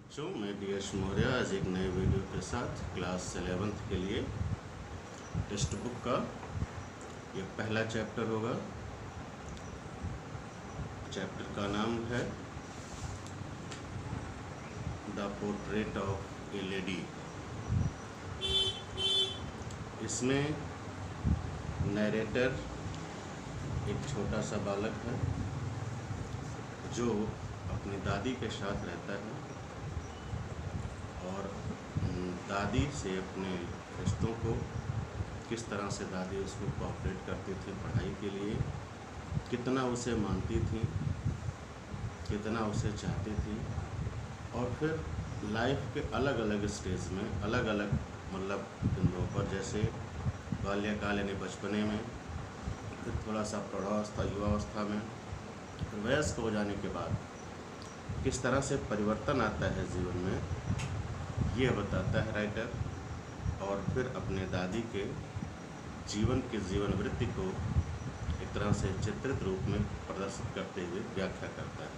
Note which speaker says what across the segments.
Speaker 1: बच्चों, मैं DS मौर्य आज एक नए वीडियो के साथ क्लास 11th के लिए टेक्स्ट बुक का ये पहला चैप्टर होगा। चैप्टर का नाम है the portrait of A lady. इसमें नरेटर एक छोटा सा बालक है जो अपनी दादी के साथ रहता है और दादी से अपने रिश्तों को किस तरह से दादी उसको कोऑपरेट करती थी पढ़ाई के लिए, कितना उसे मानती थी, कितना उसे चाहती थी, और फिर लाइफ के अलग अलग स्टेज में अलग अलग मतलब बिंदुओं पर, जैसे बाल्यकाल यानी बचपने में, फिर थोड़ा सा प्रौढ़ावस्था युवावस्था में, फिर वयस्क हो जाने के बाद किस तरह से परिवर्तन आता है जीवन में, ये बताता है राइटर। और फिर अपने दादी के जीवन की जीवन वृत्ति को एक तरह से चित्रित रूप में प्रदर्शित करते हुए व्याख्या करता है।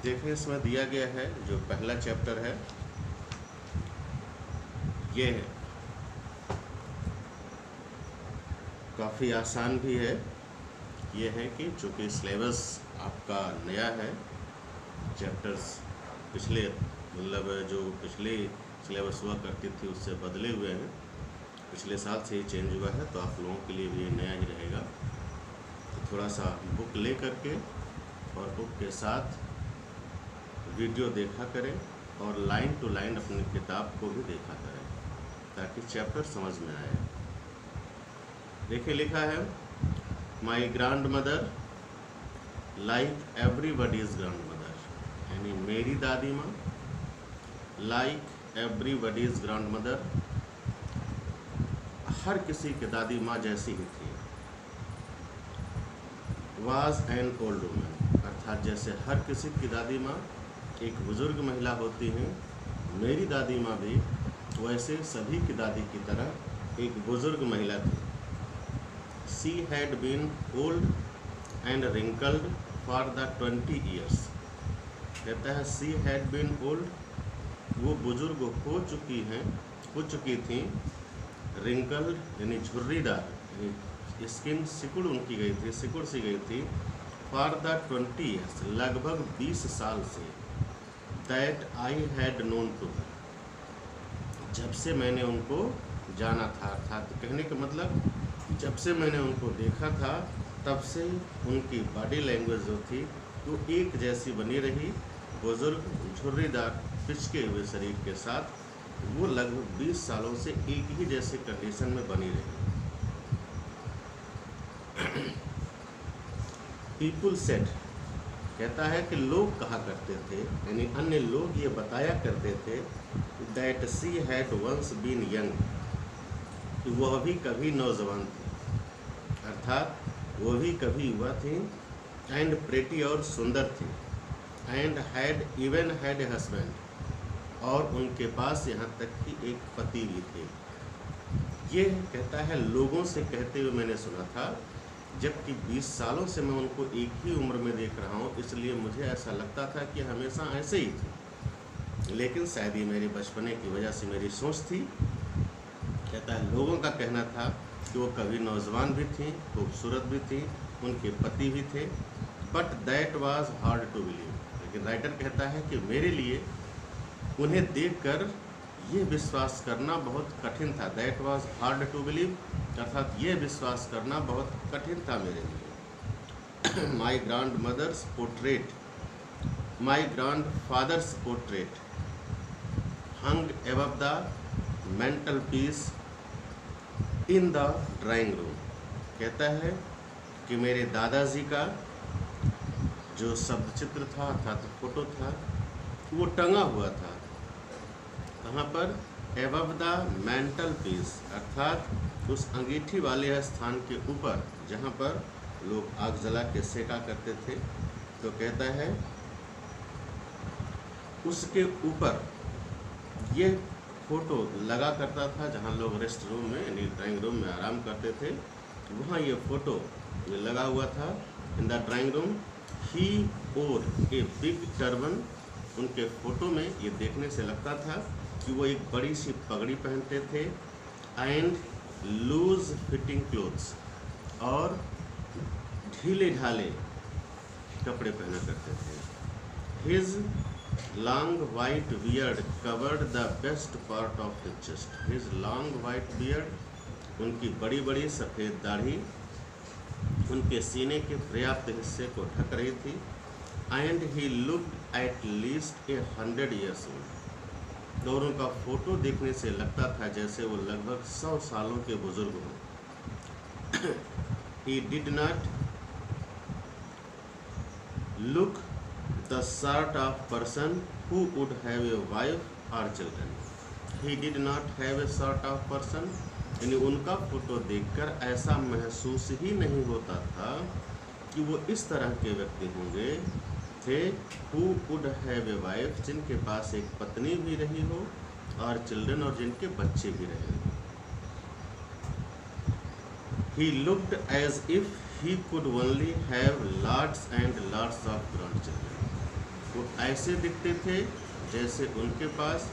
Speaker 1: देखिए, इसमें दिया गया है जो पहला चैप्टर है ये है, काफ़ी आसान भी है। ये है कि चूँकि सिलेबस आपका नया है, चैप्टर्स पिछले मतलब जो पिछले सिलेबस हुआ करती थी उससे बदले हुए हैं, पिछले साल से ही चेंज हुआ है, तो आप लोगों के लिए भी ये नया ही रहेगा। तो थोड़ा सा बुक ले करके और बुक के साथ वीडियो देखा करें और लाइन टू लाइन अपनी किताब को भी देखा करें ताकि चैप्टर समझ में आए। देखिए, लिखा है my grand mother like everybody's grand mother, यानी मेरी दादी माँ लाइक एवरीबडीज़ ग्रैंड मदर, हर किसी की दादी माँ जैसी ही थी। वाज एन ओल्ड वुमन, अर्थात जैसे हर किसी की दादी माँ एक बुजुर्ग महिला होती हैं, मेरी दादी माँ भी वैसे सभी की दादी की तरह एक बुजुर्ग महिला थी। She had been old and wrinkled for the 20 years। कहता है शी हैड बीन ओल्ड, वो बुजुर्ग हो चुकी थी, रिंकल्ड यानी झुर्रीदार, यानी स्किन सिकुड़ उनकी गई थी, सिकुड़ सी गई थी, फॉर द 20 years, लगभग 20 साल से, that I had known to her, जब से मैंने उनको जाना था। अर्थात कहने का मतलब जब से मैंने उनको देखा था तब से उनकी बॉडी लैंग्वेज जो थी वो एक जैसी बनी रही, बुजुर्ग झुर्रीदार पिचके हुए शरीर के साथ, वो लगभग 20 सालों से एक ही जैसे कंडीशन में बनी रही। पीपुल सेड, कहता है कि लोग कहा करते थे, यानी अन्य लोग ये बताया करते थे, that she had once been young, कि वह भी कभी नौजवान थी, अर्थात वह भी कभी युवा थी, एंड प्रेटी और सुंदर थी, and had even had a husband, और उनके पास यहाँ तक कि एक पति भी थे। ये कहता है लोगों से कहते हुए मैंने सुना था, जबकि 20 सालों से मैं उनको एक ही उम्र में देख रहा हूँ, इसलिए मुझे ऐसा लगता था कि हमेशा ऐसे ही थी, लेकिन शायद ये मेरे बचपने की वजह से मेरी सोच थी। कहता है लोगों का कहना था कि वो कभी नौजवान भी थी, खूबसूरत भी थी, उनके पति भी थे, but that was hard to believe, लेकिन राइटर कहता है कि मेरे लिए उन्हें देखकर ये विश्वास करना बहुत कठिन था। That was hard to believe, अर्थात ये विश्वास करना बहुत कठिन था मेरे लिए। My grandmother's portrait, my grandfather's portrait hung above the mantelpiece in the drawing room. कहता है कि मेरे दादाजी का जो शब्द चित्र था अर्थात फोटो था, वो टंगा हुआ था। कहाँ पर? एबव द मेंटल पीस, अर्थात उस अंगीठी वाले स्थान के ऊपर जहाँ पर लोग आग जला के सेका करते थे। तो कहता है उसके ऊपर ये फोटो लगा करता था, जहाँ लोग रेस्ट रूम में यानी ड्राइंग रूम में आराम करते थे, वहाँ ये फोटो लगा हुआ था in the drawing room. He wore a big turban उनके फ़ोटो में ये देखने से लगता था कि वो एक बड़ी सी पगड़ी पहनते थे एंड लूज फिटिंग क्लोथ्स, और ढीले ढाले कपड़े पहना करते थे। His long white beard covered the best part of his chest. His long white beard, उनकी बड़ी बड़ी सफ़ेद दाढ़ी उनके सीने के पर्याप्त हिस्से को ढक रही थी। And he looked at least 100 years old। और उनका फोटो देखने से लगता था जैसे वो लगभग 100 सालों के बुजुर्ग हों। He did not look the sort of person who would have a wife or children। He did not have a sort of person, यानी उनका फोटो देखकर ऐसा महसूस ही नहीं होता था कि वो इस तरह के व्यक्ति होंगे थे who would have a wife, जिनके पास एक पत्नी भी रही हो और चिल्ड्रन, और जिनके बच्चे भी रहे हो। He looked as if he could only have lots and lots of grandchildren। वो ऐसे दिखते थे जैसे उनके पास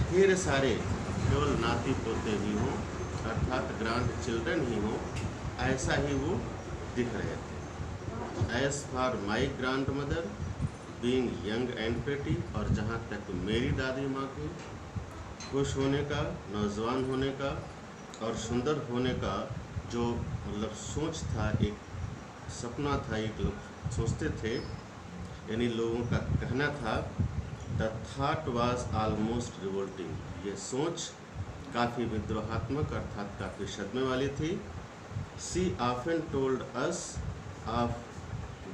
Speaker 1: ढेर सारे केवल नाती पोते ही हों, अर्थात ग्रैंड चिल्ड्रन ही हों, ऐसा ही वो दिख रहे थे। As for my grandmother being young and pretty, और जहाँ तक मेरी दादी माँ की खुश होने का, नौजवान होने का और सुंदर होने का जो मतलब सोच था, एक सपना था, एक लोग सोचते थे, यानी लोगों का कहना था, the thought was almost revolting. ये सोच काफ़ी विद्रोहात्मक अर्थात काफ़ी सदमे वाली थी। She often told us of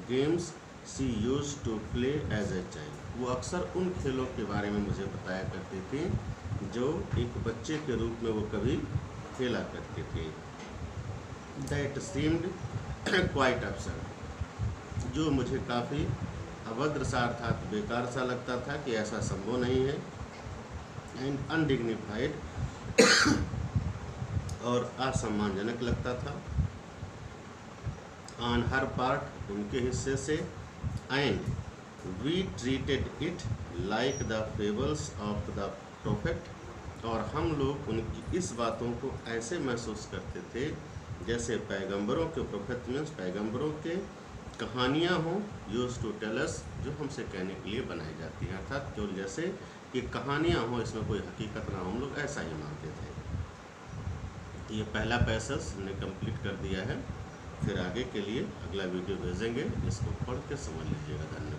Speaker 1: games she used to play as a child. वो अक्सर उन खेलों के बारे में मुझे बताया करती थी जो एक बच्चे के रूप में वो कभी खेला करते थे। दैट सीम्ड क्वाइट absurd, जो मुझे काफ़ी अभद्र सा अर्थात बेकार सा लगता था कि ऐसा संभव नहीं है। एंड अनडिग्निफाइड, और असम्मानजनक लगता था। ऑन हर पार्ट, उनके हिस्से से। And we treated it like the fables of the prophet, और हम लोग उनकी इस बातों को ऐसे महसूस करते थे जैसे पैगंबरों के, प्रोफेट मीन्स पैगंबरों के कहानियाँ हों, यूज टू टेल अस, जो हमसे कहने के लिए बनाई जाती हैं, अर्थात केवल जैसे कि कहानियाँ हों, इसमें कोई हकीकत ना हो, हम लोग ऐसा ही मानते थे। ये पहला पैसेज हमने कंप्लीट कर दिया है, फिर आगे के लिए अगला वीडियो भेजेंगे, इसको पढ़ के समझ लीजिएगा। धन्यवाद।